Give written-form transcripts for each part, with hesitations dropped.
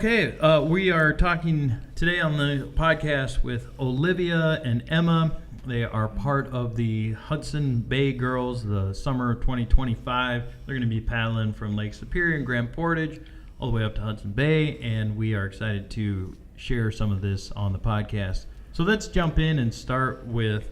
Okay, we are talking today on the podcast with Olivia and Emma. They are part of the Hudson Bay Girls, the summer 2025. They're going to be paddling from Lake Superior and Grand Portage all the way up to Hudson Bay, and we are excited to share some of this on the podcast. So let's jump in and start with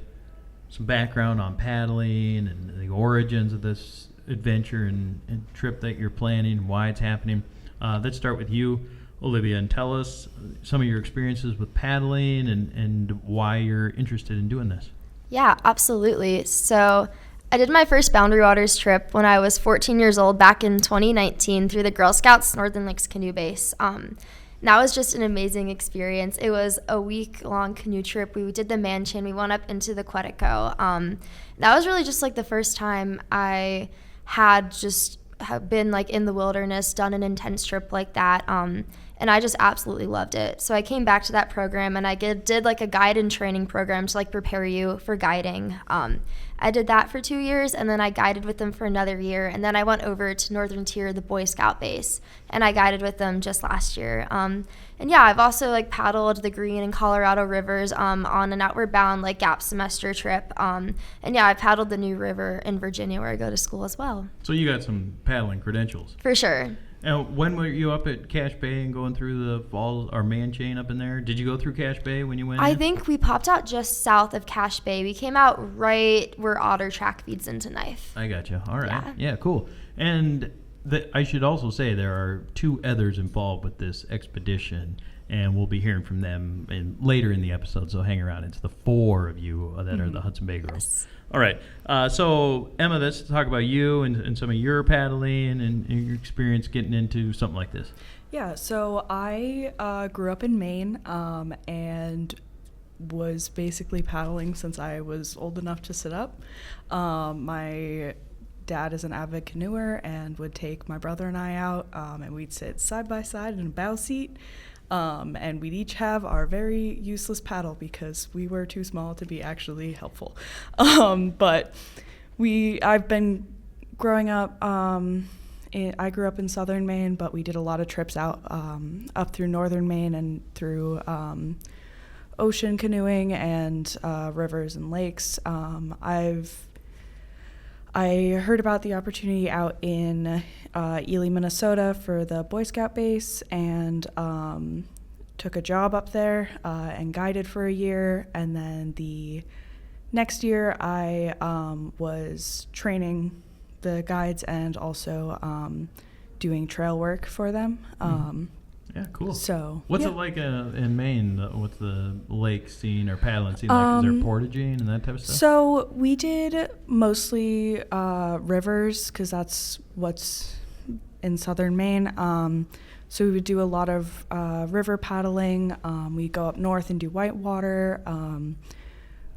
some background on paddling and the origins of this adventure and trip that you're planning and why it's happening. Let's start with you, Olivia, and tell us some of your experiences with paddling and why you're interested in doing this. Yeah, absolutely. So I did my first Boundary Waters trip when I was 14 years old back in 2019 through the Girl Scouts Northern Lakes Canoe Base. That was just an amazing experience. It was a week-long canoe trip. We did the man chain. We went up into the Canoecopia. That was really just like the first time I had just been like in the wilderness, done an intense trip like that. And I just absolutely loved it. So I came back to that program and I did like a guide and training program to like prepare you for guiding. I did that for 2 years and then I guided with them for another year. And then I went over to Northern Tier, the Boy Scout base, and I guided with them just last year. And yeah, I've also like paddled the Green and Colorado rivers on an outward bound like gap semester trip. And yeah, I paddled the New River in Virginia where I go to school as well. So you got some paddling credentials. For sure. And when were you up at Cache Bay and going through the falls or man chain up in there? Did you go through Cache Bay when you went I in? think we popped out just south of Cache Bay. We came out right where Otter Track feeds into Knife. I gotcha. All right. Yeah, cool. And I should also say there are two others involved with this expedition, and we'll be hearing from them later in the episode, so hang around. It's the four of you that are the Hudson Bay Girls. Yes. All right. So, Emma, let's talk about you and some of your paddling and your experience getting into something like this. Yeah, so I grew up in Maine and was basically paddling since I was old enough to sit up. My dad is an avid canoeer and would take my brother and I out, and we'd sit side by side in a bow seat. And we'd each have our very useless paddle because we were too small to be actually helpful. But I've been growing up, I grew up in southern Maine, but we did a lot of trips out up through northern Maine and through ocean canoeing and rivers and lakes. I heard about the opportunity out in Ely, Minnesota for the Boy Scout base and took a job up there and guided for a year. And then the next year I was training the guides and also doing trail work for them. Yeah, cool. So, what's it like in Maine? What's the lake scene or paddling scene like? Is there portaging and that type of stuff? So we did mostly rivers because that's what's in southern Maine. So we would do a lot of river paddling. We go up north and do whitewater.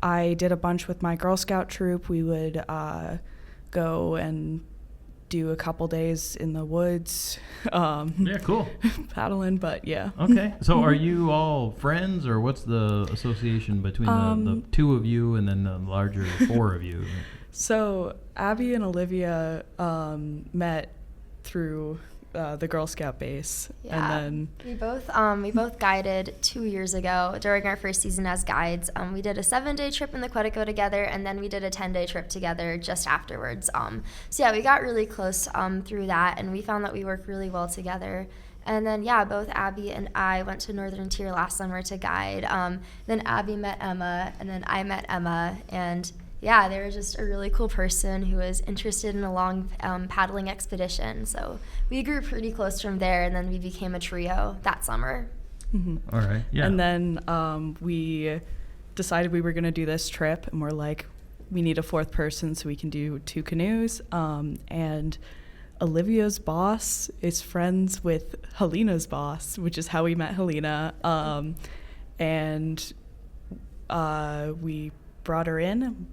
I did a bunch with my Girl Scout troop. We would go and do a couple days in the woods. Yeah, cool. Paddling, but yeah. Okay. So are you all friends, or what's the association between the two of you and then the larger four of you? So Abby and Olivia met through the Girl Scout base. Yeah, and then we both guided 2 years ago during our first season as guides. We did a 7-day trip in the Canoecopia together, and then we did a 10-day trip together just afterwards. So yeah, we got really close through that, and we found that we work really well together. And then yeah, both Abby and I went to Northern Tier last summer to guide. Then Abby met Emma, and then I met Emma, and yeah, they were just a really cool person who was interested in a long paddling expedition. So we grew pretty close from there, and then we became a trio that summer. Mm-hmm. All right, yeah. And then we decided we were going to do this trip, and we're like, we need a fourth person so we can do 2 canoes. And Olivia's boss is friends with Helena's boss, which is how we met Helena. And we brought her in.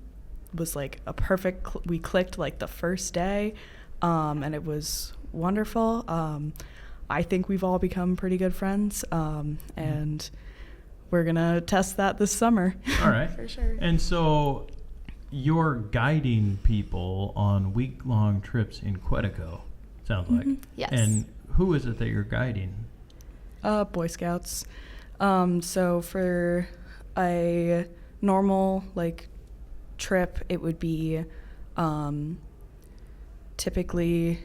Was like a perfect we clicked like the first day, and it was wonderful. I think we've all become pretty good friends, and we're gonna test that this summer. All right. For sure. And so you're guiding people on week-long trips in Quetico, sounds like. Yes. And who is it that you're guiding? Boy Scouts. So for a normal like trip, it would be typically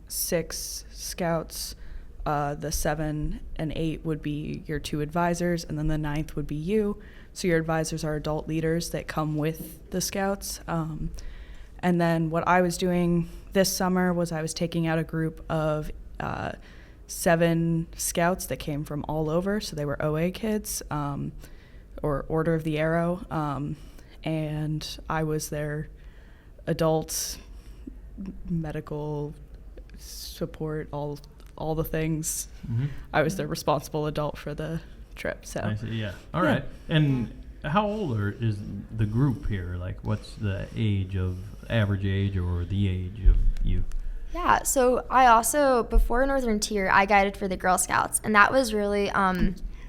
6 scouts. The 7 and 8 would be your 2 advisors, and then the 9th would be you. So your advisors are adult leaders that come with the scouts. And then what I was doing this summer was I was taking out a group of 7 scouts that came from all over. So they were OA kids, or Order of the Arrow. And I was their adult medical support, all the things. Mm-hmm. I was the responsible adult for the trip. So I see, yeah. All right. And how old is the group here? Like, what's the average age or the age of you? Yeah, so I also, before Northern Tier, I guided for the Girl Scouts, and that was really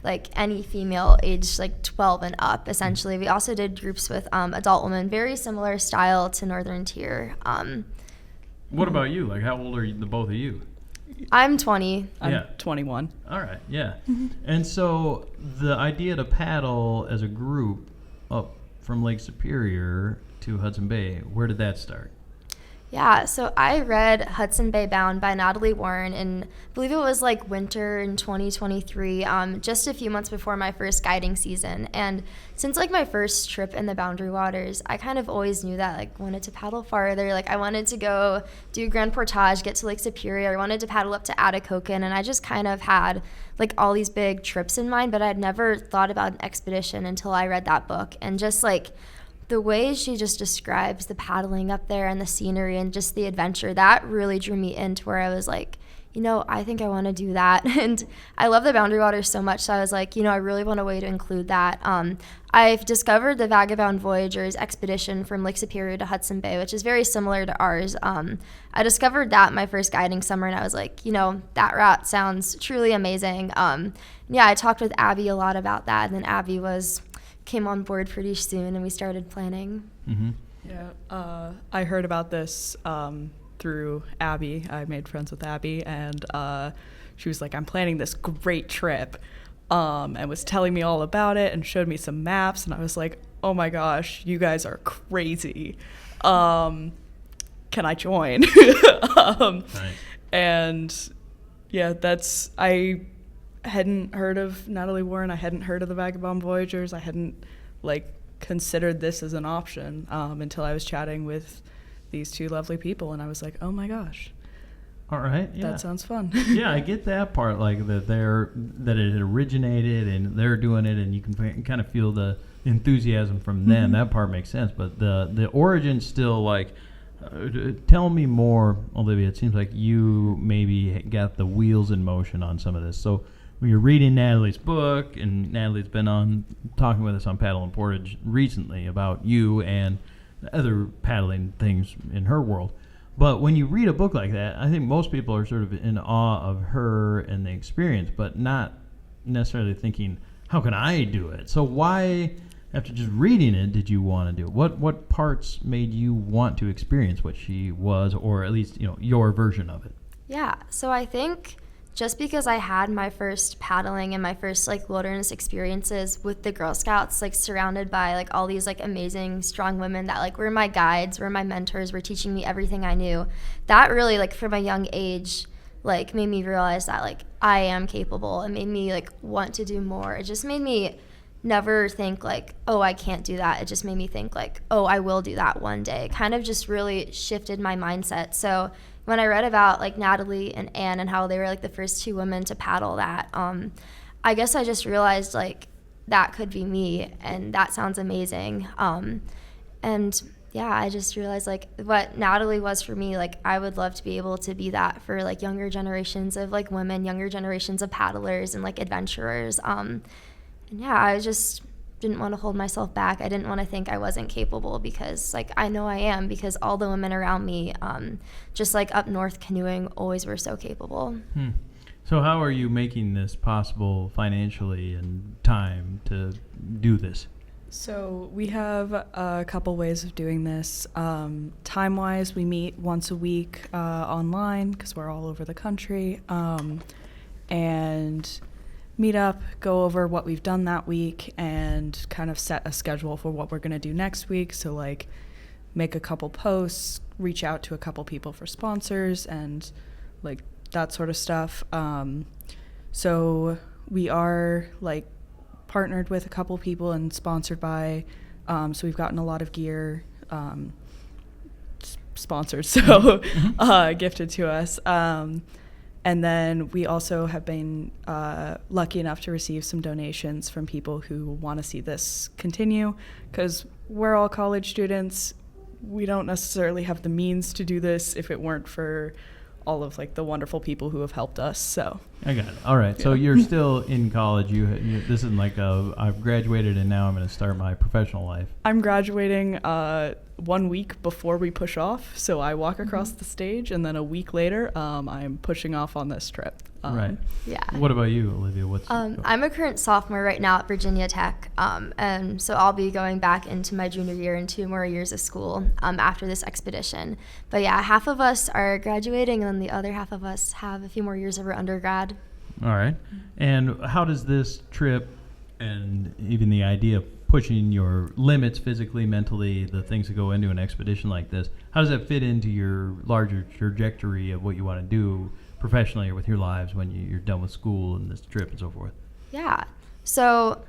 like any female age like 12 and up, essentially. We also did groups with adult women, very similar style to Northern Tier. What about you? Like, how old are the both of you? I'm 20. I'm 21. All right, yeah. And so the idea to paddle as a group up from Lake Superior to Hudson Bay, where did that start? Yeah, so I read Hudson Bay Bound by Natalie Warren, and I believe it was like winter in 2023, just a few months before my first guiding season. And since like my first trip in the Boundary Waters, I kind of always knew that like wanted to paddle farther. Like I wanted to go do Grand Portage, get to Lake Superior. I wanted to paddle up to Canoecopia, and I just kind of had like all these big trips in mind, but I'd never thought about an expedition until I read that book. And just like the way she just describes the paddling up there and the scenery and just the adventure, that really drew me into where I was like, you know, I think I want to do that. And I love the Boundary Waters so much, so I was like, you know, I really want a way to include that. I've discovered the Vagabond Voyageurs expedition from Lake Superior to Hudson Bay, which is very similar to ours. I discovered that my first guiding summer, and I was like, you know, that route sounds truly amazing. Yeah, I talked with Abby a lot about that, and then Abby came on board pretty soon, and we started planning. Mm-hmm. Yeah, I heard about this through Abby. I made friends with Abby, and she was like, I'm planning this great trip, and was telling me all about it and showed me some maps, and I was like, oh my gosh, you guys are crazy. Can I join? Nice. And yeah, I hadn't heard of Natalie Warren. I hadn't heard of the Vagabond Voyageurs. I hadn't considered this as an option until I was chatting with these 2 lovely people, and I was like, oh my gosh, All right, yeah. that sounds fun. Yeah, I get that part, like that it originated and they're doing it, and you can kind of feel the enthusiasm from them. That part makes sense, but the origin still tell me more, Olivia. It seems like you maybe got the wheels in motion on some of this. So when you're reading Natalie's book, and Natalie's been on talking with us on Paddle and Portage recently about you and other paddling things in her world. But when you read a book like that, I think most people are sort of in awe of her and the experience, but not necessarily thinking, how can I do it? So why, after just reading it, did you want to do it? What parts made you want to experience what she was, or at least, your version of it? Yeah, so I think just because I had my first paddling and my first wilderness experiences with the Girl Scouts, surrounded by all these amazing strong women that were my guides, were my mentors, were teaching me everything I knew, that really from a young age made me realize that I am capable, and made me want to do more. It just made me never think oh, I can't do that. It just made me think oh, I will do that one day. It kind of just really shifted my mindset. So when I read about Natalie and Anne and how they were the first 2 women to paddle that, I guess I just realized that could be me, and that sounds amazing. And yeah, I just realized what Natalie was for me, I would love to be able to be that for younger generations of women, younger generations of paddlers and adventurers. And yeah, I just didn't want to hold myself back. I didn't want to think I wasn't capable, because I know I am, because all the women around me, just up north canoeing, always were so capable. So how are you making this possible financially and time to do this? So we have a couple ways of doing this. Time-wise, we meet once a week online, because we're all over the country. And meet up, go over what we've done that week, and kind of set a schedule for what we're going to do next week. So, like, make a couple posts, reach out to a couple people for sponsors, and, like, that sort of stuff. So we are, like, partnered with a couple people and sponsored by, so we've gotten a lot of gear sponsored, so gifted to us. And then we also have been lucky enough to receive some donations from people who want to see this continue, because we're all college students. We don't necessarily have the means to do this if it weren't for all of, like, the wonderful people who have helped us. So I got it. All right. So you're still in college. This isn't like I've graduated and now I'm going to start my professional life. I'm graduating 1 week before we push off. So I walk across the stage, and then a week later, I'm pushing off on this trip. Right. Yeah. What about you, Olivia? I'm a current sophomore right now at Virginia Tech, and so I'll be going back into my junior year and 2 more years of school after this expedition. But yeah, half of us are graduating, and then the other half of us have a few more years of our undergrad. All right. And how does this trip and even the idea of pushing your limits physically, mentally, the things that go into an expedition like this, how does that fit into your larger trajectory of what you want to do professionally or with your lives when you're done with school and this trip and so forth? Yeah. So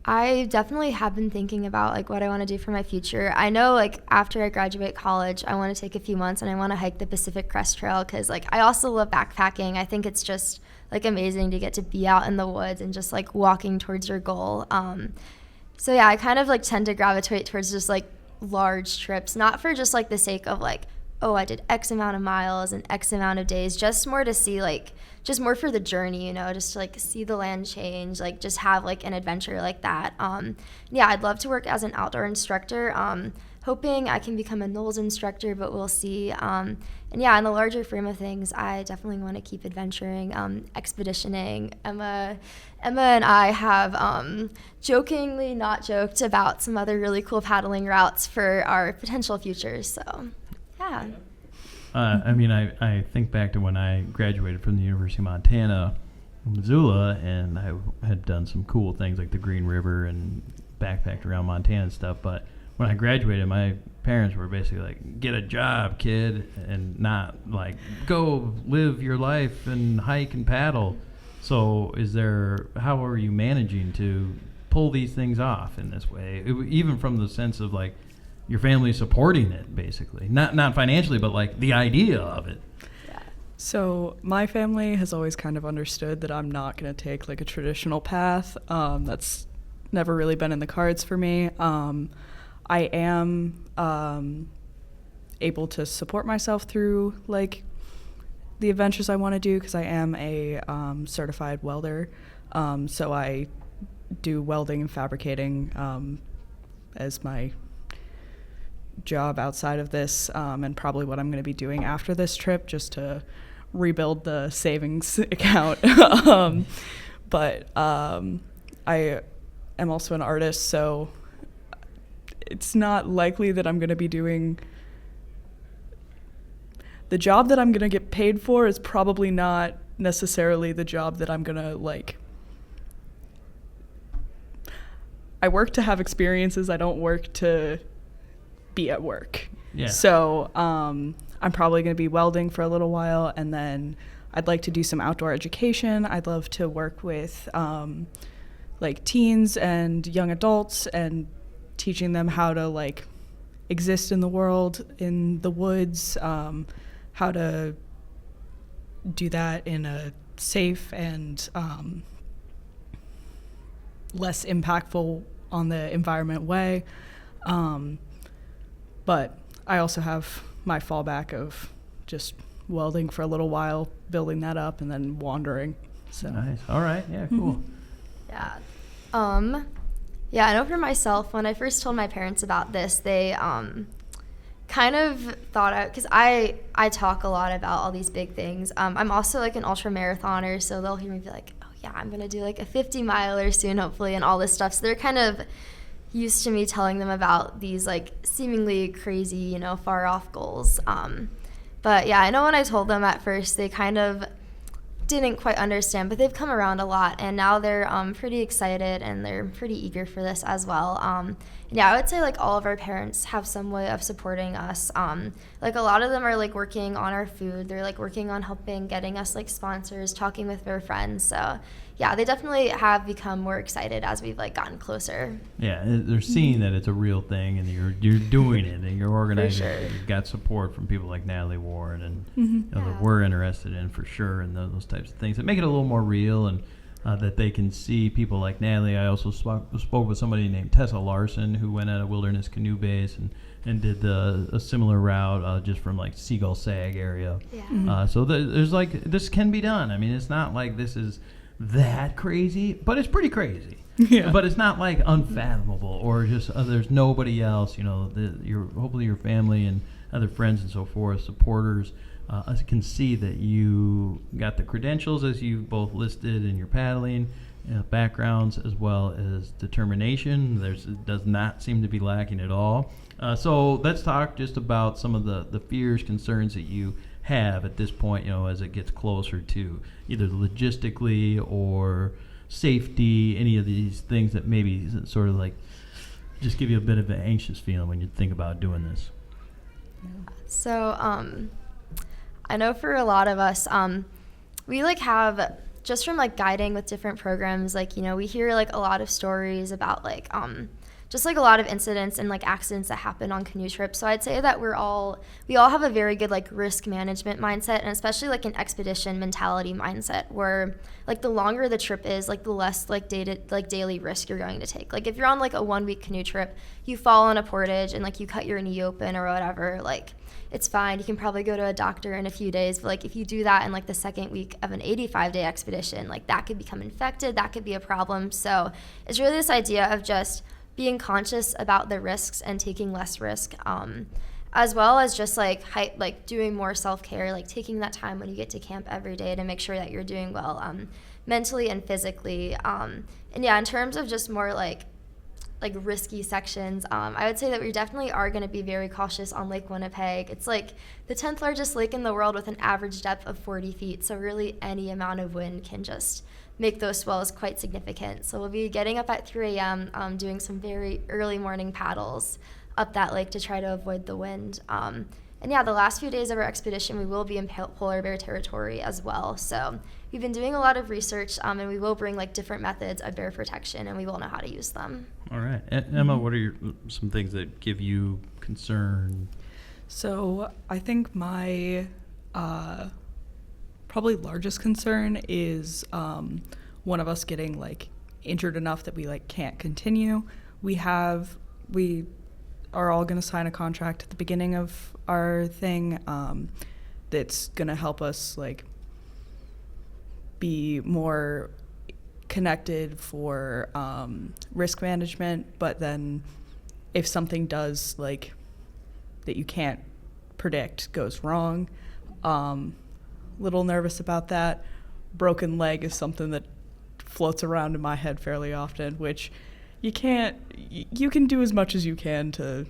I definitely have been thinking about, like, what I want to do for my future. I know, like, after I graduate college, I want to take a few months and I want to hike the Pacific Crest Trail, because, like, I also love backpacking. I think it's just, like, amazing to get to be out in the woods and just, like, walking towards your goal. So yeah, I kind of, like, tend to gravitate towards just, like, large trips, not for just, like, the sake of, like, oh, I did X amount of miles and X amount of days, just more to see, like, just more for the journey, you know, just to, like, see the land change, like, just have, like, an adventure like that. Yeah, I'd love to work as an outdoor instructor, hoping I can become a NOLS instructor, but we'll see. And yeah, in the larger frame of things, I definitely want to keep adventuring, expeditioning. Emma and I have jokingly not joked about some other really cool paddling routes for our potential futures, so yeah. I mean, I think back to when I graduated from the University of Montana, Missoula, and I had done some cool things like the Green River and backpacked around Montana and stuff. But when I graduated, my parents were basically like, get a job, kid, and not like, go live your life and hike and paddle. So how are you managing to pull these things off in this way? Even from the sense of, like, your family supporting it, basically. Not financially, but, like, the idea of it. Yeah. So my family has always kind of understood that I'm not going to take, like, a traditional path. That's never really been in the cards for me. I am able to support myself through, like, the adventures I want to do, because I am a certified welder. So I do welding and fabricating as my job outside of this, and probably what I'm going to be doing after this trip, just to rebuild the savings account. But I am also an artist, so it's not likely that I'm going to be doing the job that I'm going to get paid for. Is probably not necessarily the job that I'm going to, like, I work to have experiences. I don't work to be at work. Yeah. So I'm probably going to be welding for a little while, and then I'd like to do some outdoor education. I'd love to work with like teens and young adults and teaching them how to, like, exist in the world, in the woods, how to do that in a safe and less impactful on the environment way. But I also have my fallback of just welding for a little while, building that up, and then wandering. So Nice. All right. Yeah, cool. Yeah. Yeah, I know for myself, when I first told my parents about this, they kind of thought because I talk a lot about all these big things. I'm also, like, an ultra marathoner, so they'll hear me be like, oh yeah, I'm gonna do, like, a 50-miler soon, hopefully, and all this stuff. So they're kind of used to me telling them about these, like, seemingly crazy, you know, far off goals. But yeah, I know when I told them at first, they kind of didn't quite understand, but they've come around a lot, and now they're pretty excited and they're pretty eager for this as well. Yeah, I would say like all of our parents have some way of supporting us. Like a lot of them are like working on our food. They're like working on helping getting us like sponsors, talking with their friends. So yeah, they definitely have become more excited as we've like gotten closer. Yeah, they're seeing that it's a real thing, and you're doing it, and you're organizing it. You've got support from people like Natalie Warren, and that we're interested in for sure, and those types of things that make it a little more real, and that they can see people like Natalie. I also spoke with somebody named Tessa Larson, who went at a wilderness canoe base and did a similar route just from like Seagull Sag area. Yeah. So there's like, this can be done. I mean, it's not like this is that crazy, but it's pretty crazy. Yeah. But it's not like unfathomable or just there's nobody else. Hopefully your family and other friends and so forth, supporters, can see that you got the credentials as you both listed in your paddling backgrounds, as well as determination. It does not seem to be lacking at all. So let's talk just about some of the fears, concerns that you have at this point, as it gets closer to either logistically or safety, any of these things that maybe sort of like just give you a bit of an anxious feeling when you think about doing this. So I know for a lot of us, we like have, just from like guiding with different programs, like, we hear like a lot of stories about like just like a lot of incidents and like accidents that happen on canoe trips. So I'd say that we all have a very good like risk management mindset, and especially like an expedition mentality mindset, where like the longer the trip is, like the less like daily risk you're going to take. Like if you're on like a 1 week canoe trip, you fall on a portage and like you cut your knee open or whatever, like it's fine. You can probably go to a doctor in a few days. But like if you do that in like the second week of an 85-day expedition, like that could become infected. That could be a problem. So it's really this idea of just being conscious about the risks and taking less risk, as well as just like doing more self-care, like taking that time when you get to camp every day to make sure that you're doing well mentally and physically. And yeah, in terms of just more like risky sections, I would say that we definitely are going to be very cautious on Lake Winnipeg. It's like the 10th largest lake in the world with an average depth of 40 feet. So really any amount of wind can just make those swells quite significant. So we'll be getting up at 3 a.m., doing some very early morning paddles up that lake to try to avoid the wind. And yeah, the last few days of our expedition, we will be in polar bear territory as well. So we've been doing a lot of research, and we will bring like different methods of bear protection, and we will know how to use them. All right. Emma, what are some things that give you concern? So I think my probably largest concern is one of us getting like injured enough that we like can't continue. We are all going to sign a contract at the beginning of our thing that's going to help us like be more connected for risk management. But then if something does like that you can't predict goes wrong, little nervous about that. Broken leg is something that floats around in my head fairly often, which you can do as much as you can to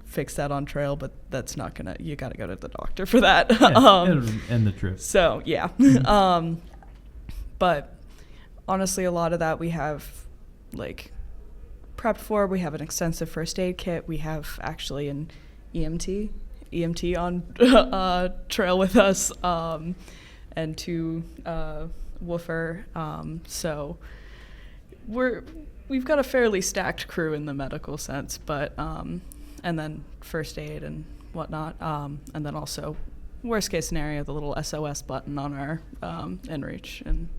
fix that on trail, but that's not gonna, you gotta go to the doctor for that. Yeah, and the trip. So yeah. But honestly, a lot of that we have like prepped for. We have an extensive first aid kit. We have actually an EMT on trail with us, and 2 woofer. So we've got a fairly stacked crew in the medical sense, but and then first aid and whatnot, and then also worst case scenario, the little SOS button on our inReach. And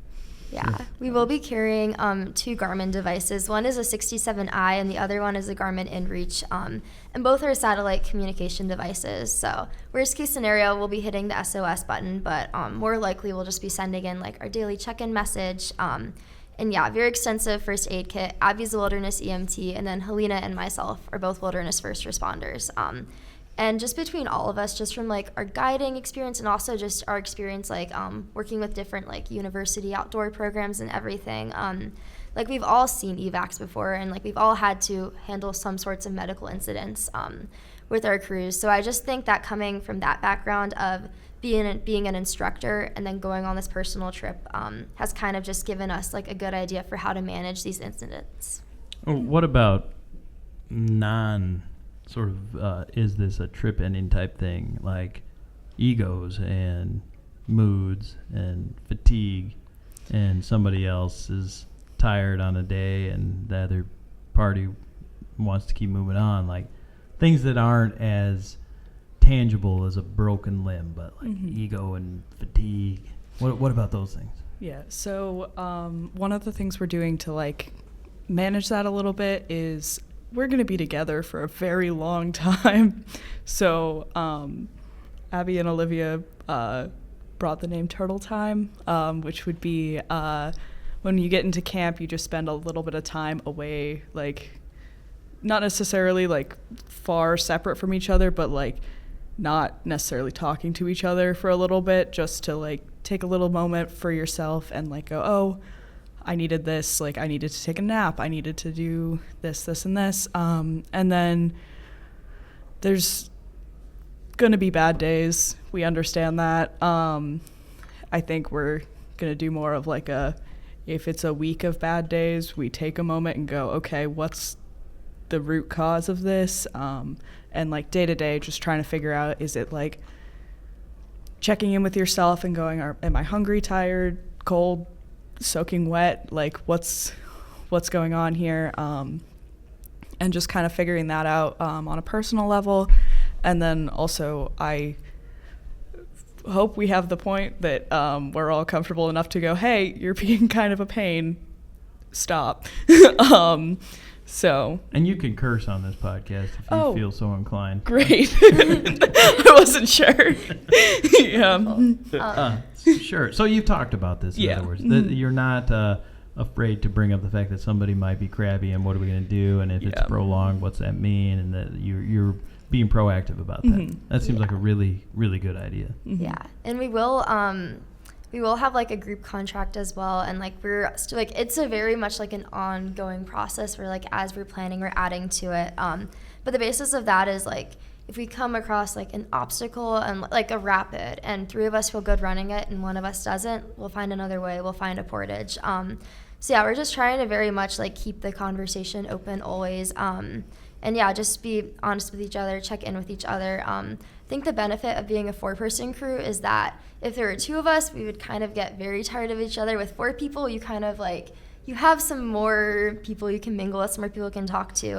yeah, we will be carrying 2 Garmin devices. One is a 67i and the other one is a Garmin inReach, and both are satellite communication devices. So worst case scenario, we'll be hitting the SOS button, but more likely we'll just be sending in like our daily check-in message. And yeah, very extensive first aid kit. Abby's a wilderness EMT, and then Helena and myself are both wilderness first responders. And just between all of us, just from like our guiding experience and also just our experience like working with different like university outdoor programs and everything, like we've all seen evacs before, and like we've all had to handle some sorts of medical incidents with our crews. So I just think that coming from that background of being an instructor and then going on this personal trip has kind of just given us like a good idea for how to manage these incidents. What about is this a trip ending type thing, like egos and moods and fatigue, and somebody else is tired on a day and the other party wants to keep moving on, like things that aren't as tangible as a broken limb, but like ego and fatigue. What about those things? Yeah, so one of the things we're doing to like manage that a little bit is we're going to be together for a very long time. So Abby and Olivia brought the name Turtle Time, which would be when you get into camp, you just spend a little bit of time away, like not necessarily like far separate from each other, but like not necessarily talking to each other for a little bit, just to like take a little moment for yourself and like go, oh, I needed this, like I needed to take a nap, I needed to do this, and this. And then there's gonna be bad days. We understand that. I think we're gonna do more of like if it's a week of bad days, we take a moment and go, okay, what's the root cause of this? And like day to day, just trying to figure out, is it like checking in with yourself and going, am I hungry, tired, cold, soaking wet? Like what's going on here? And just kind of figuring that out on a personal level. And then also I hope we have the point that we're all comfortable enough to go, hey, you're being kind of a pain, stop. And you can curse on this podcast if you feel so inclined. Great. I wasn't sure. Yeah. Sure. So you've talked about this, in other words. That you're not afraid to bring up the fact that somebody might be crabby and what are we going to do, and if it's prolonged, what's that mean, and that you're being proactive about that. That seems like a really, really good idea. Yeah. And we will have like a group contract as well, and like we're still like, it's a very much like an ongoing process where like as we're planning we're adding to it, but the basis of that is like if we come across like an obstacle and like a rapid and 3 of us feel good running it and 1 of us doesn't, we'll find another way, we'll find a portage. So yeah, we're just trying to very much like keep the conversation open always, and yeah, just be honest with each other, check in with each other. I think the benefit of being a 4-person crew is that if there were 2 of us, we would kind of get very tired of each other. With 4 people, you kind of like, you have some more people you can mingle with, some more people you can talk to.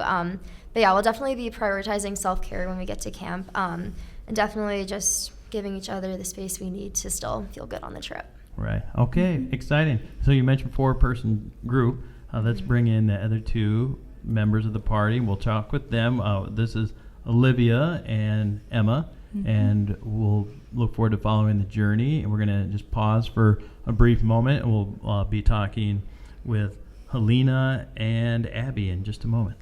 But yeah, we'll definitely be prioritizing self-care when we get to camp, and definitely just giving each other the space we need to still feel good on the trip. Right. Okay. Exciting. So you mentioned 4-person group. Let's bring in the other 2 members of the party. We'll talk with them. This is Olivia and Emma, and we'll look forward to following the journey. And we're going to just pause for a brief moment, and we'll be talking with Helena and Abby in just a moment.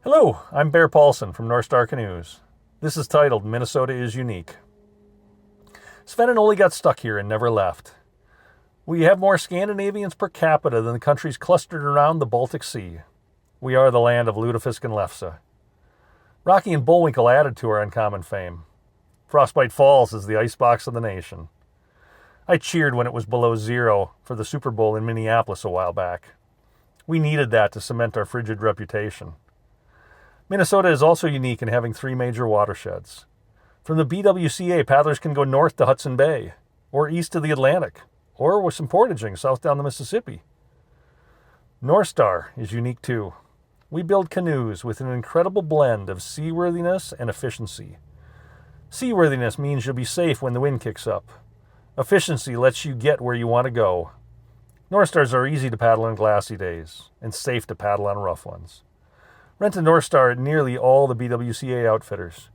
Hello, I'm Bear Paulson from North Star Canoes. This is titled Minnesota is Unique. Sven and Oli got stuck here and never left. We have more Scandinavians per capita than the countries clustered around the Baltic Sea. We are the land of lutefisk and lefse. Rocky and Bullwinkle added to our uncommon fame. Frostbite Falls is the icebox of the nation. I cheered when it was below 0 for the Super Bowl in Minneapolis a while back. We needed that to cement our frigid reputation. Minnesota is also unique in having 3 major watersheds. From the BWCA, paddlers can go north to Hudson Bay, or east to the Atlantic, or with some portaging south down the Mississippi. North Star is unique too. We build canoes with an incredible blend of seaworthiness and efficiency. Seaworthiness means you'll be safe when the wind kicks up. Efficiency lets you get where you want to go. North Stars are easy to paddle on glassy days, and safe to paddle on rough ones. Rent a North Star at nearly all the BWCA outfitters,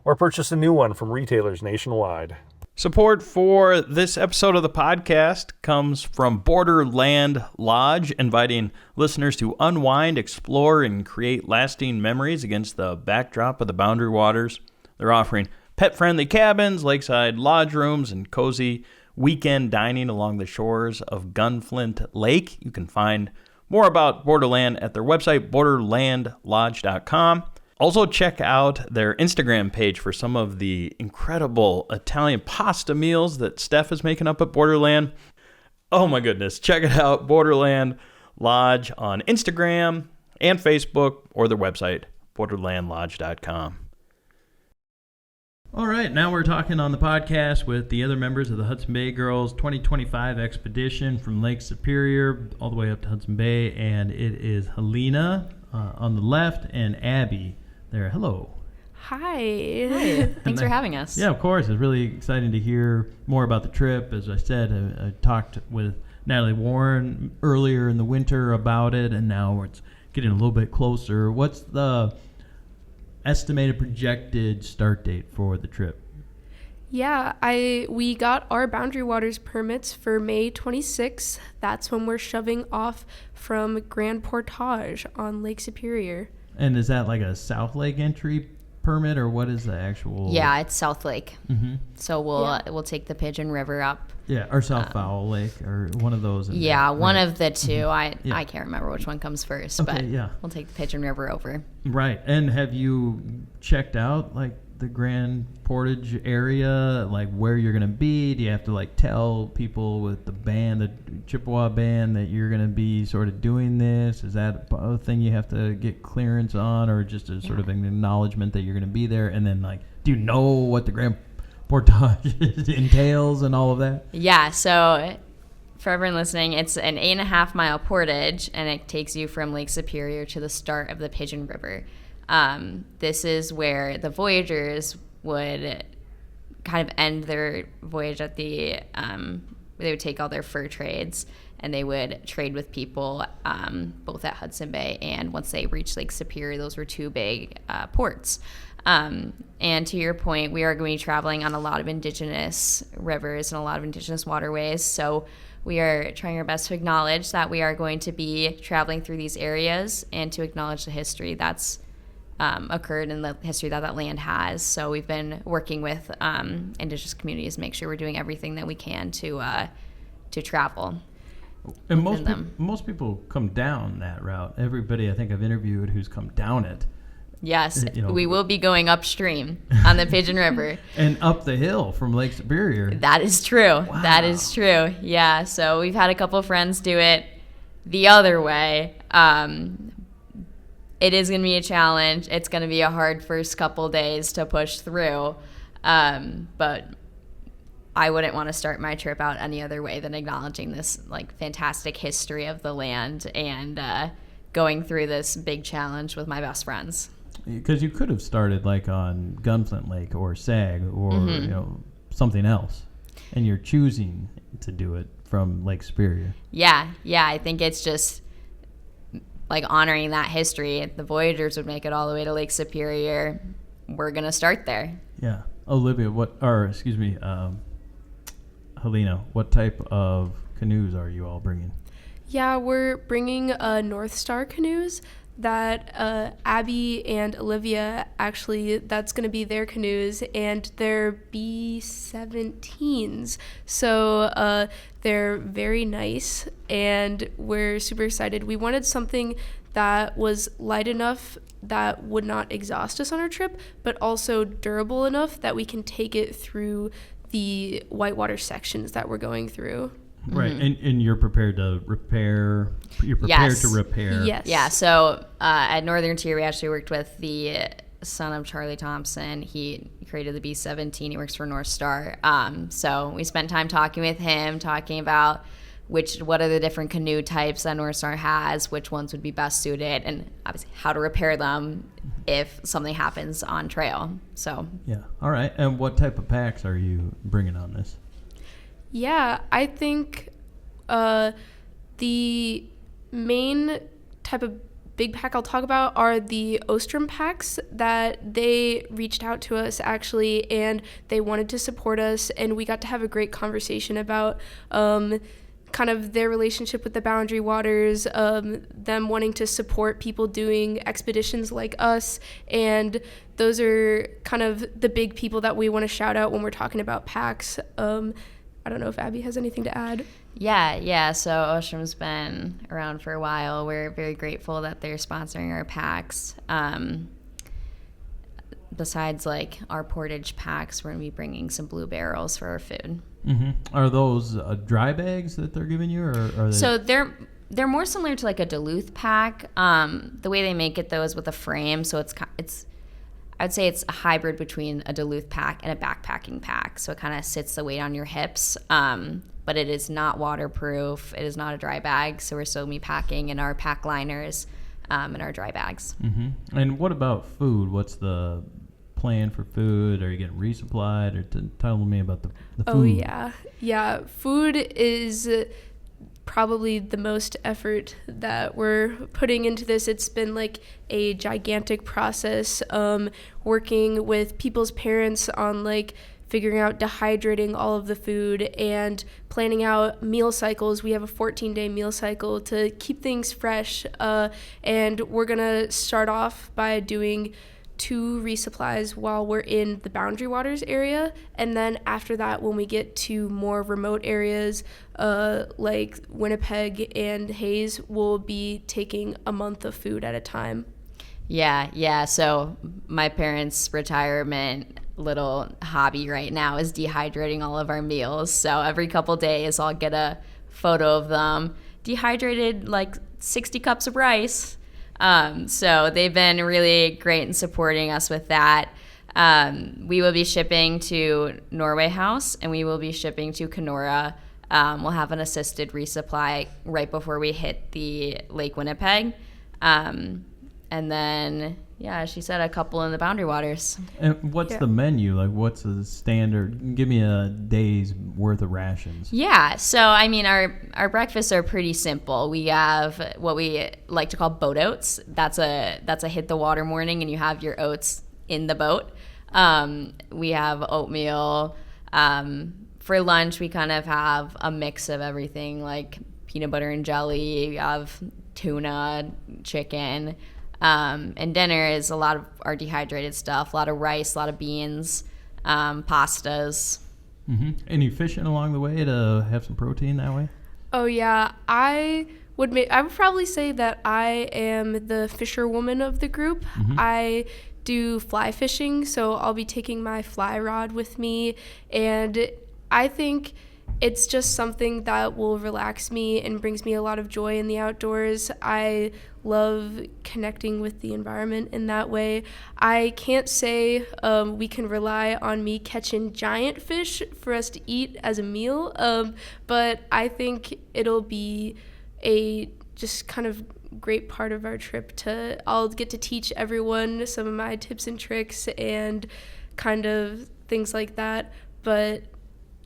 or purchase a new one from retailers nationwide. Support for this episode of the podcast comes from Borderland Lodge, inviting listeners to unwind, explore, and create lasting memories against the backdrop of the Boundary Waters. They're offering pet-friendly cabins, lakeside lodge rooms, and cozy weekend dining along the shores of Gunflint Lake. You can find more about Borderland at their website, borderlandlodge.com. Also, check out their Instagram page for some of the incredible Italian pasta meals that Steph is making up at Borderland. Oh my goodness. Check it out, Borderland Lodge on Instagram and Facebook, or their website, borderlandlodge.com. All right, now we're talking on the podcast with the other members of the Hudson Bay Girls 2025 expedition from Lake Superior all the way up to Hudson Bay, and it is Helena on the left and Abby there. Hello. Hi. Thanks for having us. Yeah, of course. It's really exciting to hear more about the trip. As I said, I talked with Natalie Warren earlier in the winter about it, and now it's getting a little bit closer. What's the estimated projected start date for the trip? Yeah, we got our Boundary Waters permits for May 26th. That's when we're shoving off from Grand Portage on Lake Superior. And is that like a South Lake entry permit, or what is the actual? Yeah, it's South Lake. Mm-hmm. So we'll take the Pigeon River up. Yeah, or South Fowl Lake, or one of those. Yeah, one right. of the two. Mm-hmm. I can't remember which one comes first, Okay, but yeah. we'll take the Pigeon River over. Right. And have you checked out like the Grand Portage area, like where you're going to be? Do you have to like tell people with the band, the Chippewa band, that you're going to be sort of doing this? Is that a thing you have to get clearance on, or just a sort of an acknowledgement that you're going to be there? And then like, do you know what the Grand Portage entails and all of that? Yeah, so for everyone listening, it's an 8.5 mile portage, and it takes you from Lake Superior to the start of the Pigeon River. This is where the Voyageurs would kind of end their voyage at the, they would take all their fur trades, and they would trade with people both at Hudson Bay, and once they reached Lake Superior, those were two big ports. And to your point, we are going to be traveling on a lot of indigenous rivers and a lot of indigenous waterways. So we are trying our best to acknowledge that we are going to be traveling through these areas and to acknowledge the history that's occurred in the history that land has. So we've been working with indigenous communities to make sure we're doing everything that we can to travel. And most people come down that route. Everybody I think I've interviewed who's come down it. Yes, we will be going upstream on the Pigeon River. And up the hill from Lake Superior. That is true. Wow. That is true. Yeah, so we've had a couple of friends do it the other way. It is going to be a challenge. It's going to be a hard first couple days to push through. But I wouldn't want to start my trip out any other way than acknowledging this like fantastic history of the land and going through this big challenge with my best friends. Because you could have started like on Gunflint Lake or Sag or something else, and you're choosing to do it from Lake Superior. Yeah, I think it's just like honoring that history. The Voyageurs would make it all the way to Lake Superior. We're gonna start there. Yeah, Olivia, Helena, what type of canoes are you all bringing? Yeah, we're bringing North Star canoes that Abby and Olivia, actually, that's going to be their canoes, and they're B-17s. So they're very nice, and we're super excited. We wanted something that was light enough that would not exhaust us on our trip, but also durable enough that we can take it through the whitewater sections that we're going through. Right, and you're prepared to repair. You're prepared to repair. Yes. Yeah. So at Northern Tier, we actually worked with the son of Charlie Thompson. He created the B-17. He works for North Star. So we spent time talking with him, talking about what are the different canoe types that North Star has, which ones would be best suited, and obviously how to repair them if something happens on trail. So. Yeah. All right. And what type of packs are you bringing on this? Yeah, I think the main type of big pack I'll talk about are the Ostrom packs that they reached out to us actually, and they wanted to support us, and we got to have a great conversation about kind of their relationship with the Boundary Waters, them wanting to support people doing expeditions like us, and those are kind of the big people that we want to shout out when we're talking about packs. I don't know if Abby has anything to add. Yeah. So Ostrom's been around for a while. We're very grateful that they're sponsoring our packs. besides like our portage packs, we're gonna be bringing some blue barrels for our food. Are those dry bags that they're giving you, or are they? So they're more similar to like a Duluth pack. The way they make it though is with a frame, so it's I'd say it's a hybrid between a Duluth pack and a backpacking pack. So it kind of sits the weight on your hips, but it is not waterproof. It is not a dry bag, so we're still gonna be packing in our pack liners and our dry bags. And what about food? What's the plan for food? Are you getting resupplied? Or tell me about the food. Oh yeah. Food is probably the most effort that we're putting into this. It's been like a gigantic process, working with people's parents on like figuring out dehydrating all of the food and planning out meal cycles. We have a 14-day meal cycle to keep things fresh, and we're gonna start off by doing 2 resupplies while we're in the Boundary Waters area, and then after that, when we get to more remote areas like Winnipeg and Hayes, we'll be taking a month of food at a time. Yeah. So my parents' retirement little hobby right now is dehydrating all of our meals. So every couple days, I'll get a photo of them dehydrated, like 60 cups of rice. So they've been really great in supporting us with that. We will be shipping to Norway House, and we will be shipping to Kenora. We'll have an assisted resupply right before we hit the Lake Winnipeg. And then, as she said, a couple in the Boundary Waters. And what's the menu? Like, what's the standard? Give me a day's worth of rations. Yeah, so I mean, our breakfasts are pretty simple. We have what we like to call boat oats. That's a hit the water morning, and you have your oats in the boat. We have oatmeal. For lunch, we kind of have a mix of everything, like peanut butter and jelly. We have tuna, chicken. And dinner is a lot of our dehydrated stuff, a lot of rice, a lot of beans, pastas. Any fishing along the way to have some protein that way? Oh yeah, I would probably say that I am the fisherwoman of the group. I do fly fishing, so I'll be taking my fly rod with me, and I think it's just something that will relax me and brings me a lot of joy in the outdoors. I love connecting with the environment in that way. I can't say we can rely on me catching giant fish for us to eat as a meal, but I think it'll be a just kind of great part of our trip. I'll get to teach everyone some of my tips and tricks and kind of things like that, but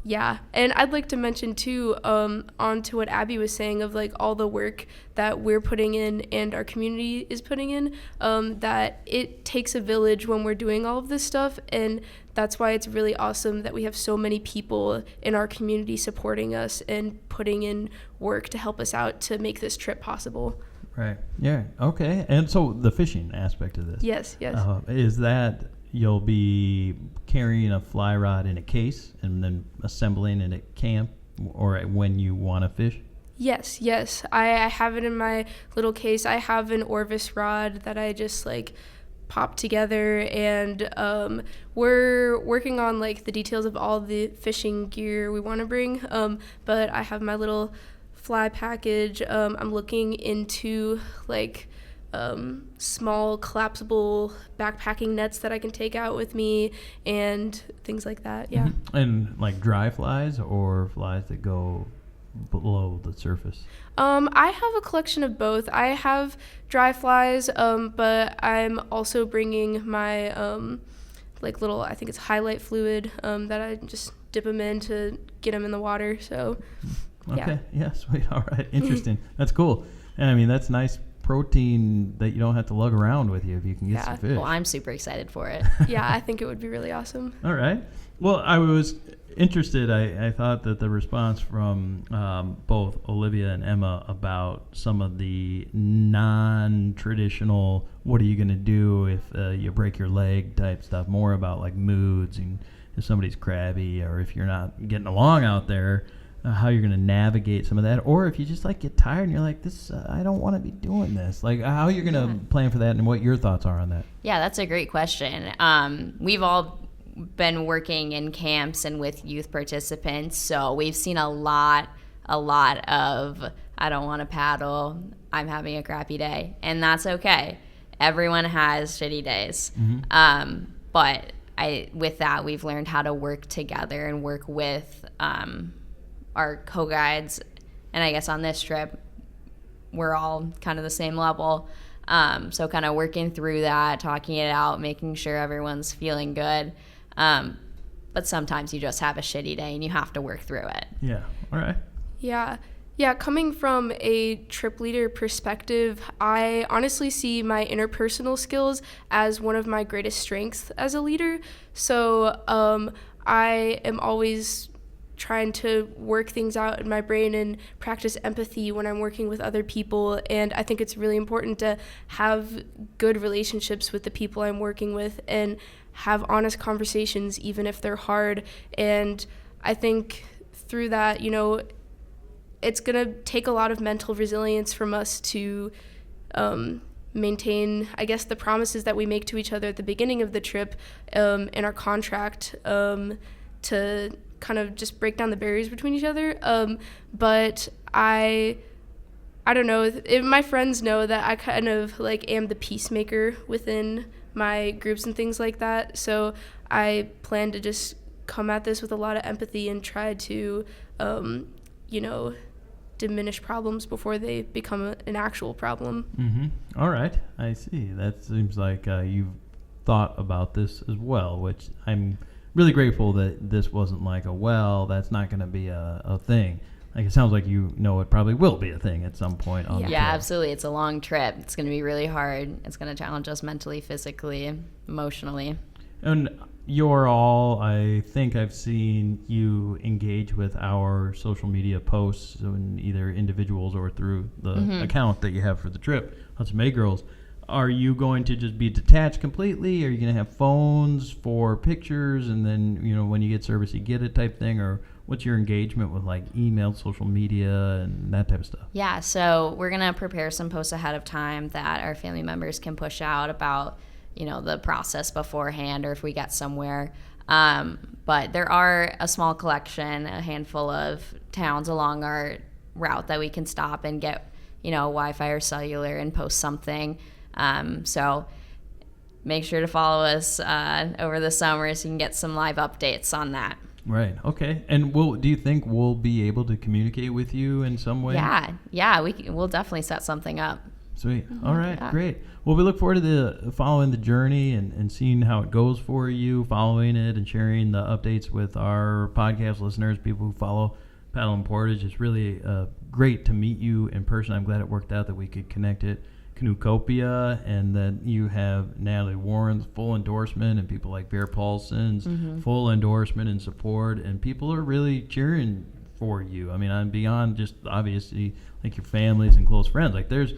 yeah, and I'd like to mention too, on to what Abby was saying of like all the work that we're putting in and our community is putting in, that it takes a village when we're doing all of this stuff, and that's why it's really awesome that we have so many people in our community supporting us and putting in work to help us out to make this trip possible. Right. Yeah. Okay. And so the fishing aspect of this. Yes. Is that you'll be carrying a fly rod in a case and then assembling it at camp or when you want to fish? Yes. I have it in my little case. I have an Orvis rod that I just like pop together, and we're working on like the details of all the fishing gear we want to bring. But I have my little fly package. I'm looking into like small collapsible backpacking nets that I can take out with me and things like that. Yeah. And like dry flies or flies that go below the surface? I have a collection of both. I have dry flies, but I'm also bringing my like little, I think it's highlight fluid, that I just dip them in to get them in the water. So okay. Yeah, sweet. All right. Interesting. That's cool. And I mean, that's nice protein that you don't have to lug around with you if you can get some fish. Well, I'm super excited for it. Yeah, I think it would be really awesome. All right. Well, I was interested. I thought that the response from both Olivia and Emma about some of the non-traditional, what are you going to do if you break your leg type stuff, more about like moods and if somebody's crabby or if you're not getting along out there, how you're going to navigate some of that, or if you just like get tired and you're like, this, I don't want to be doing this. Like, how you're going to plan for that, and what your thoughts are on that. Yeah, that's a great question. We've all been working in camps and with youth participants, so we've seen a lot of, I don't want to paddle, I'm having a crappy day, and that's okay. Everyone has shitty days. But with that, we've learned how to work together and work with our co-guides. And I guess on this trip, we're all kind of the same level. So kind of working through that, talking it out, making sure everyone's feeling good. But sometimes you just have a shitty day and you have to work through it. Yeah. All right. Yeah, coming from a trip leader perspective, I honestly see my interpersonal skills as one of my greatest strengths as a leader. So I am always trying to work things out in my brain and practice empathy when I'm working with other people. And I think it's really important to have good relationships with the people I'm working with and have honest conversations, even if they're hard. And I think through that, it's going to take a lot of mental resilience from us to maintain, I guess, the promises that we make to each other at the beginning of the trip in our contract to kind of just break down the barriers between each other. But I don't know, my friends know that I kind of am the peacemaker within my groups and things like that. So I plan to just come at this with a lot of empathy and try to, diminish problems before they become an actual problem. Mm-hmm. All right. I see. That seems like you've thought about this as well, which I'm really grateful that this wasn't like that's not going to be a thing. Like, it sounds like it probably will be a thing at some point on the trip. Yeah, absolutely. It's a long trip. It's going to be really hard. It's going to challenge us mentally, physically, emotionally. And I think I've seen you engage with our social media posts, in either individuals or through the account that you have for the trip, Hudson Bay Girls. Are you going to just be detached completely? Are you going to have phones for pictures, and then, when you get service, you get it type thing? Or what's your engagement with email, social media, and that type of stuff? Yeah, so we're going to prepare some posts ahead of time that our family members can push out about the process beforehand, or if we get somewhere. But there are a small collection, a handful of towns along our route that we can stop and get, Wi-Fi or cellular and post something. So make sure to follow us over the summer so you can get some live updates on that. Right. Okay. And do you think we'll be able to communicate with you in some way? Yeah. We'll definitely set something up. Sweet. All right. Yeah. Great. Well, we look forward to following the journey and seeing how it goes for you, following it and sharing the updates with our podcast listeners, people who follow Paddle and Portage. It's really great to meet you in person. I'm glad it worked out that we could connect at Canoecopia, and that you have Natalie Warren's full endorsement and people like Bear Paulson's full endorsement and support, and people are really cheering for you. I mean, I'm beyond just obviously your families and close friends. There's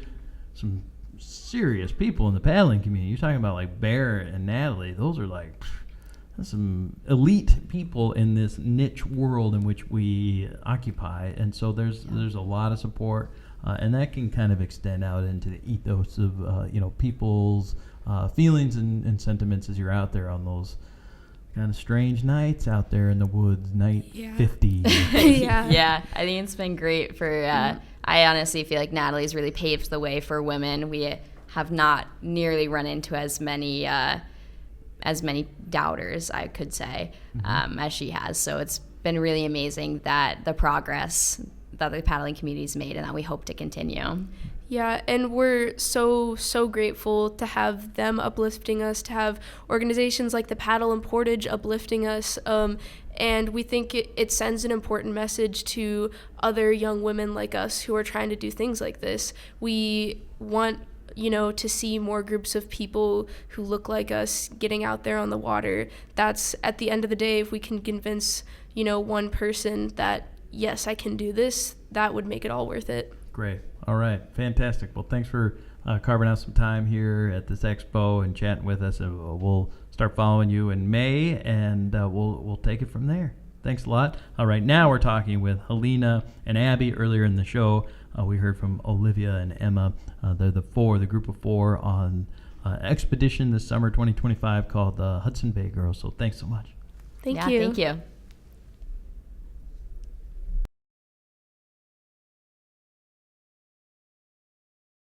some serious people in the paddling community. You're talking about Bear and Natalie. Those are that's some elite people in this niche world in which we occupy, and so there's a lot of support, and that can kind of extend out into the ethos of people's feelings and sentiments as you're out there on those kind of strange nights out there in the woods, night 50. Yeah, I think it's been great for. I honestly feel like Natalie's really paved the way for women. We have not nearly run into as many doubters, I could say, as she has. So it's been really amazing that the progress that the paddling community's made, and that we hope to continue. Yeah, and we're so grateful to have them uplifting us, to have organizations like the Paddle and Portage uplifting us, and we think it sends an important message to other young women like us who are trying to do things like this. We want to see more groups of people who look like us getting out there on the water. That's, at the end of the day, if we can convince one person that yes, I can do this, that would make it all worth it. Great. All right. Fantastic. Well, thanks for carving out some time here at this expo and chatting with us. We'll start following you in May, and we'll take it from there. Thanks a lot. All right, now we're talking with Helena and Abby. Earlier in the show, we heard from Olivia and Emma. They're the group of four on expedition this summer 2025 called the Hudson Bay Girls. So thanks so much. Thank you. Thank you.